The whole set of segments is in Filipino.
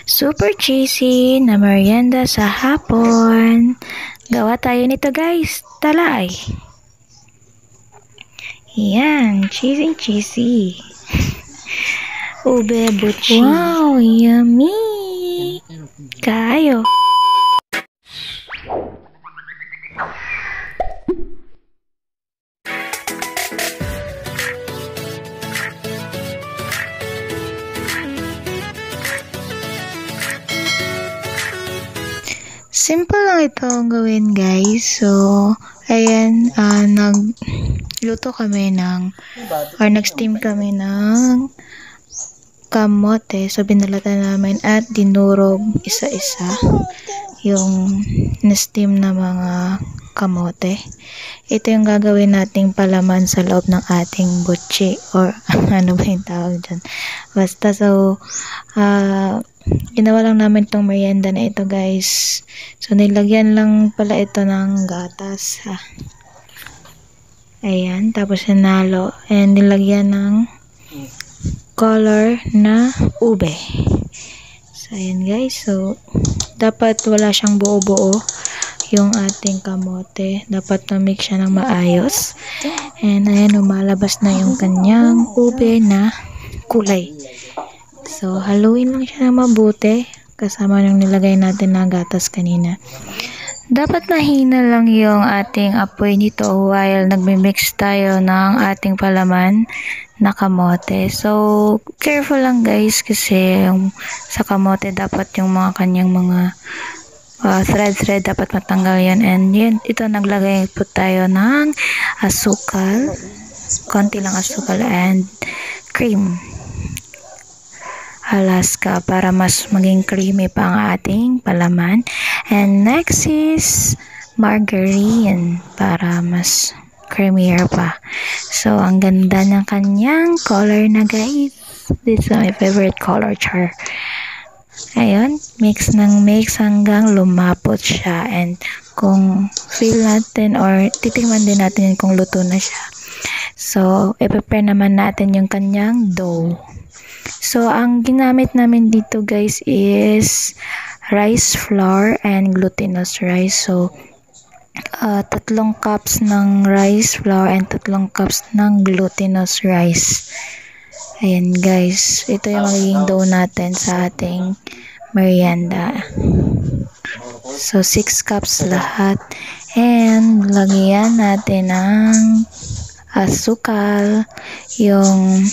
Super cheesy na merienda sa hapon. Gawa tayo nito guys. Talay. Yan, cheesy. Ube buchi. Wow, yummy. Kayo. Simple lang ito ang gawin guys. So, ayan, nagluto kami nag-steam kami ng kamote. So, binalatan namin at dinurog isa-isa yung na-steam na mga kamote. Ito yung gagawin nating palaman sa loob ng ating butchi or ano ba yung tawag dyan. Basta, so, ginawa lang namin itong merienda na ito guys. So, nilagyan lang pala ito ng gatas. Ha? Ayan. Tapos, sinalo. And, nilagyan ng color na ube. So, ayan guys. So, dapat wala siyang buo-buo yung ating kamote. Dapat na-mix siya ng maayos. And, ayan. Lumalabas na yung kanyang ube na kulay. So, haluin lang siya na mabuti kasama ng nilagay natin na gatas kanina. Dapat mahina lang yung ating apoy nito while nagmi-mix tayo ng ating palaman na kamote. So, careful lang guys kasi sa kamote dapat yung mga kanyang mga thread dapat matanggal yan. And yun, ito naglagay po tayo ng asukal. Konti lang asukal and cream. Alaska para mas maging creamy pa ang ating palaman. And next is margarine para mas creamier pa. So, ang ganda ng kanyang color na guys. This is my favorite color, char. Ayun, mix ng mix hanggang lumapot siya. And kung feel natin or titingnan din natin kung luto na siya. So, i-prepare naman natin yung kanyang dough. So, ang ginamit namin dito guys is rice flour and glutinous rice. So, 3 cups ng rice flour and 3 cups ng glutinous rice. Ayan guys, ito yung magiging dough natin sa ating merienda. So, 6 cups lahat. And, lagyan natin ng asukal, yung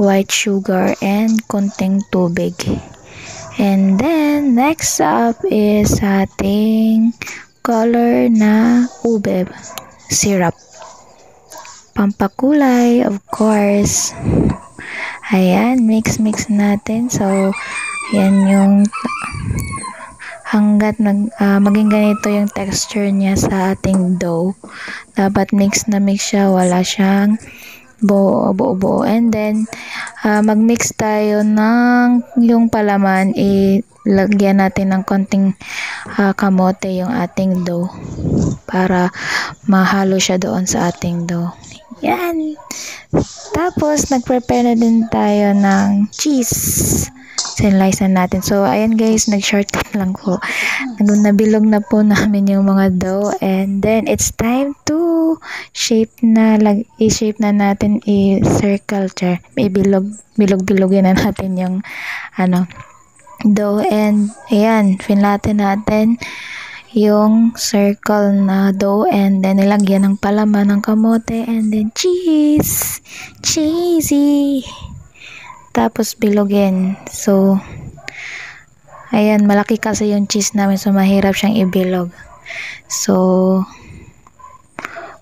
white sugar, and konting tubig. And then, next up is ating color na ube syrup. Pampakulay, of course. Ayan, mix natin. So, yan yung hanggat maging ganito yung texture niya sa ating dough. Dapat mix na mix siya, wala siyang buo. And then, mag-mix tayo ng yung palaman, ilagyan natin ng konting kamote yung ating dough para mahalo siya doon sa ating dough. Yan. Tapos, nag-prepare na din tayo ng cheese. Sinlice na natin. So, ayan guys, nag-shortcut lang po. Nabilog na po namin yung mga dough. And then, it's time to i-shape na natin i-circle char. Bilog-bilogin na natin yung dough. And, ayan, finlatin natin yung circle na dough. And then, nilagyan ng palaman ng kamote. And then, cheese! Cheesy! Tapos bilogin. So, ayan, malaki kasi yung cheese namin, so mahirap siyang ibilog. So,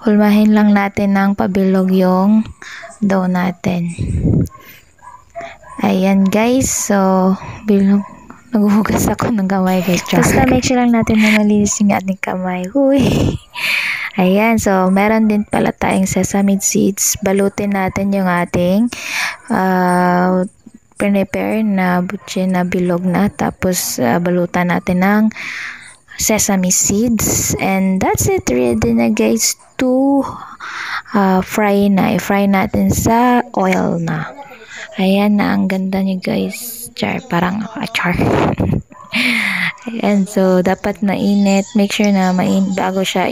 hulmahin lang natin ng pabilog yung dough natin. Ayan guys, so, naghuhugas ako ng kamay guys. Tapos make sure lang natin na malinis yung ating kamay. Huy! Ayan, so, meron din pala tayong sesame seeds. Balutin natin yung ating prepare na butchi na bilog na. Tapos, balutan natin ng sesame seeds. And that's it. Ready na guys to fry na. I-fry natin sa oil na. Ayan na, ang ganda niya guys. Char, parang char. Ayan, so dapat mainit. Make sure na bago siya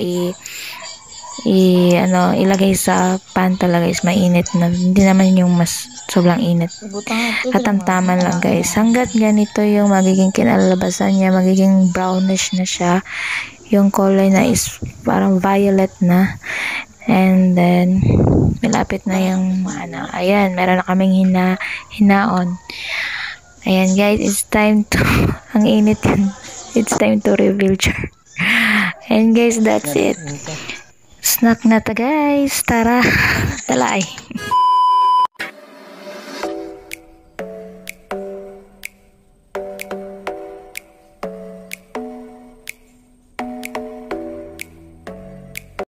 ilagay sa pan talaga is mainit na. Hindi naman yung mas sobrang init. Katamtaman lang guys. Hanggat ganito yung magiging kinalabasan niya, magiging brownish na siya. Yung kulay na is parang violet na. And then, malapit na yung, ayan, meron na kaming hinaon. Ayan guys, it's time to, ang init yun. It's time to reveal char. And guys, that's it. Snack na ta guys. Tara, talay.